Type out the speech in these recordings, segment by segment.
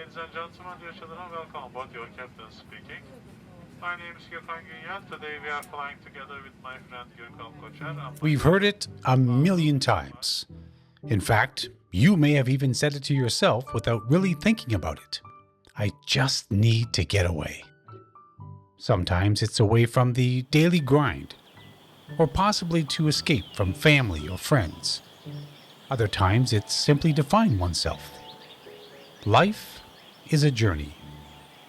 Ladies and gentlemen, dear children, welcome aboard. Your captain speaking. My name is Gökhan Günyen. Today we are flying together with my friend Gürkan Koçer. We've heard it a million times. In fact, you may have even said it to yourself without really thinking about it. I just need to get away. Sometimes it's away from the daily grind, or possibly to escape from family or friends. Other times it's simply to find oneself. Life is a journey,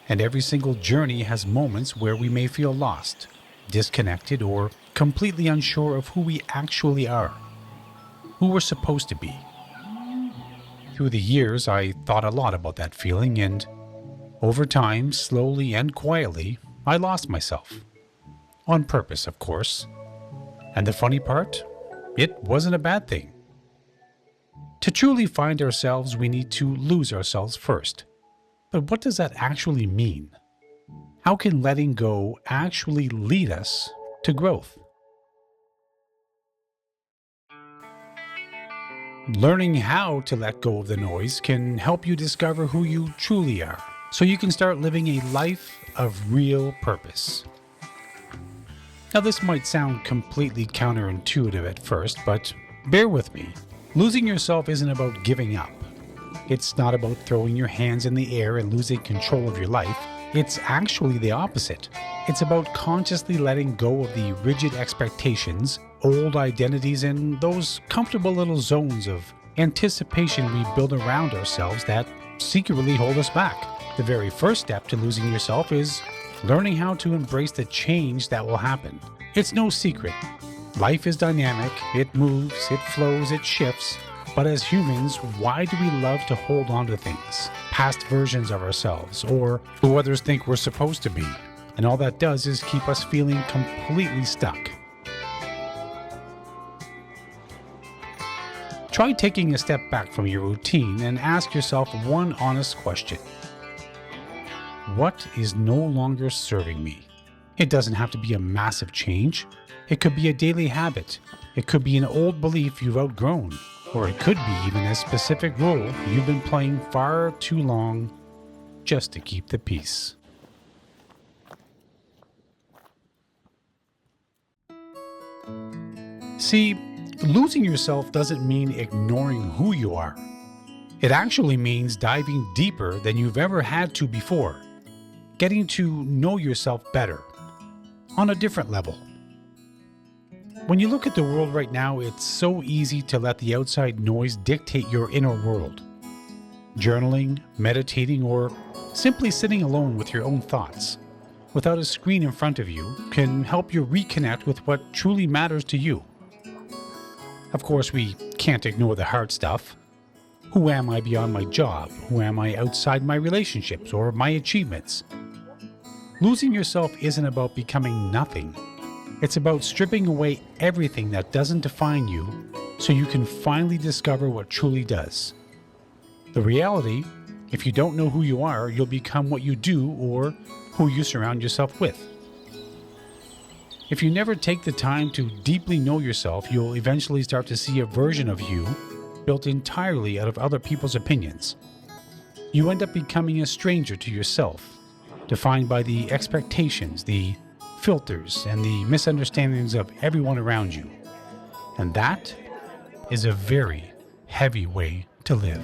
and every single journey has moments where we may feel lost, disconnected, or completely unsure of who we actually are, who we're supposed to be. Through the years, I thought a lot about that feeling, and over time, slowly and quietly, I lost myself. On purpose, of course. And the funny part? It wasn't a bad thing. To truly find ourselves, we need to lose ourselves first. But what does that actually mean? How can letting go actually lead us to growth? Learning how to let go of the noise can help you discover who you truly are, so you can start living a life of real purpose. Now, this might sound completely counterintuitive at first, but bear with me. Losing yourself isn't about giving up. It's not about throwing your hands in the air and losing control of your life. It's actually the opposite. It's about consciously letting go of the rigid expectations, old identities, and those comfortable little zones of anticipation we build around ourselves that secretly hold us back. The very first step to losing yourself is learning how to embrace the change that will happen. It's no secret. Life is dynamic, it moves, it flows, it shifts. But as humans, why do we love to hold on to things? Past versions of ourselves, or who others think we're supposed to be. And all that does is keep us feeling completely stuck. Try taking a step back from your routine and ask yourself one honest question. What is no longer serving me? It doesn't have to be a massive change. It could be a daily habit. It could be an old belief you've outgrown. Or it could be even a specific role you've been playing far too long just to keep the peace. See, losing yourself doesn't mean ignoring who you are. It actually means diving deeper than you've ever had to before, getting to know yourself better, on a different level. When you look at the world right now, it's so easy to let the outside noise dictate your inner world. Journaling, meditating, or simply sitting alone with your own thoughts, without a screen in front of you, can help you reconnect with what truly matters to you. Of course, we can't ignore the hard stuff. Who am I beyond my job? Who am I outside my relationships or my achievements? Losing yourself isn't about becoming nothing. It's about stripping away everything that doesn't define you so you can finally discover what truly does. The reality, if you don't know who you are, you'll become what you do or who you surround yourself with. If you never take the time to deeply know yourself, you'll eventually start to see a version of you built entirely out of other people's opinions. You end up becoming a stranger to yourself, defined by the expectations, the filters, and the misunderstandings of everyone around you. And that is a very heavy way to live.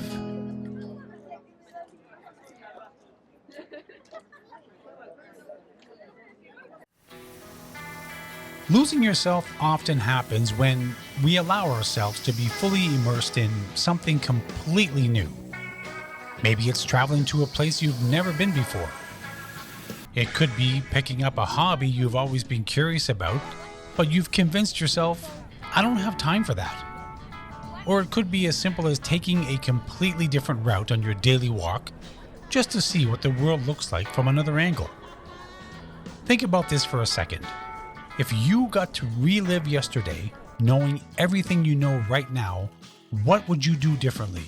Losing yourself often happens when we allow ourselves to be fully immersed in something completely new. Maybe it's traveling to a place you've never been before. It could be picking up a hobby you've always been curious about, but you've convinced yourself, I don't have time for that. Or it could be as simple as taking a completely different route on your daily walk just to see what the world looks like from another angle. Think about this for a second. If you got to relive yesterday, knowing everything you know right now, what would you do differently?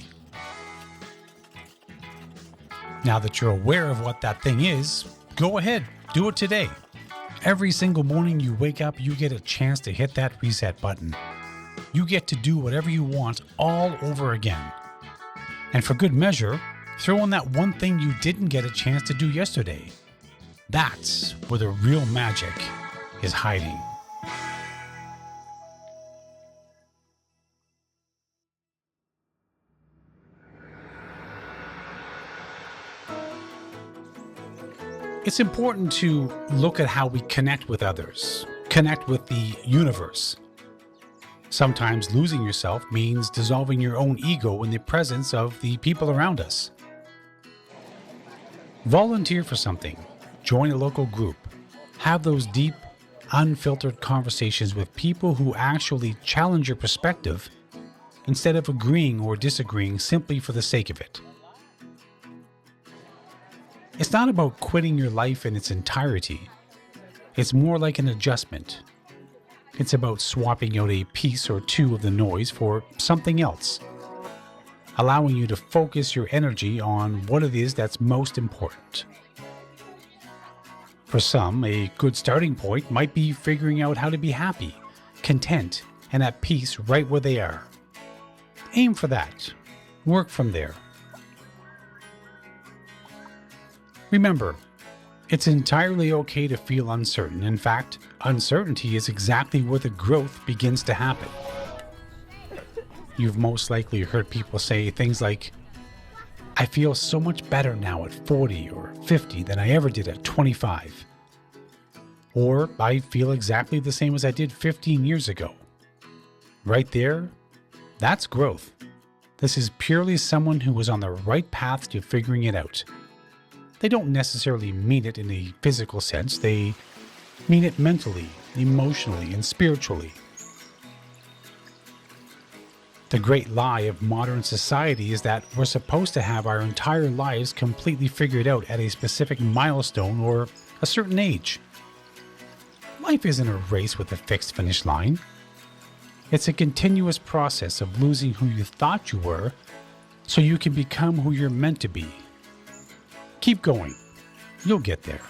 Now that you're aware of what that thing is, go ahead, do it today. Every single morning you wake up, you get a chance to hit that reset button. You get to do whatever you want all over again. And for good measure, Throw in that one thing you didn't get a chance to do yesterday. That's where the real magic is hiding. It's important to look at how we connect with others, connect with the universe. Sometimes losing yourself means dissolving your own ego in the presence of the people around us. Volunteer for something, join a local group, have those deep, unfiltered conversations with people who actually challenge your perspective instead of agreeing or disagreeing simply for the sake of it. It's not about quitting your life in its entirety. It's more like an adjustment. It's about swapping out a piece or two of the noise for something else, allowing you to focus your energy on what it is that's most important. For some, a good starting point might be figuring out how to be happy, content, and at peace right where they are. Aim for that. Work from there. Remember, it's entirely okay to feel uncertain. In fact, uncertainty is exactly where the growth begins to happen. You've most likely heard people say things like, "I feel so much better now at 40 or 50 than I ever did at 25. Or, "I feel exactly the same as I did 15 years ago." Right there, that's growth. This is purely someone who is on the right path to figuring it out. They don't necessarily mean it in a physical sense. They mean it mentally, emotionally, and spiritually. The great lie of modern society is that we're supposed to have our entire lives completely figured out at a specific milestone or a certain age. Life isn't a race with a fixed finish line. It's a continuous process of losing who you thought you were so you can become who you're meant to be. Keep going. You'll get there.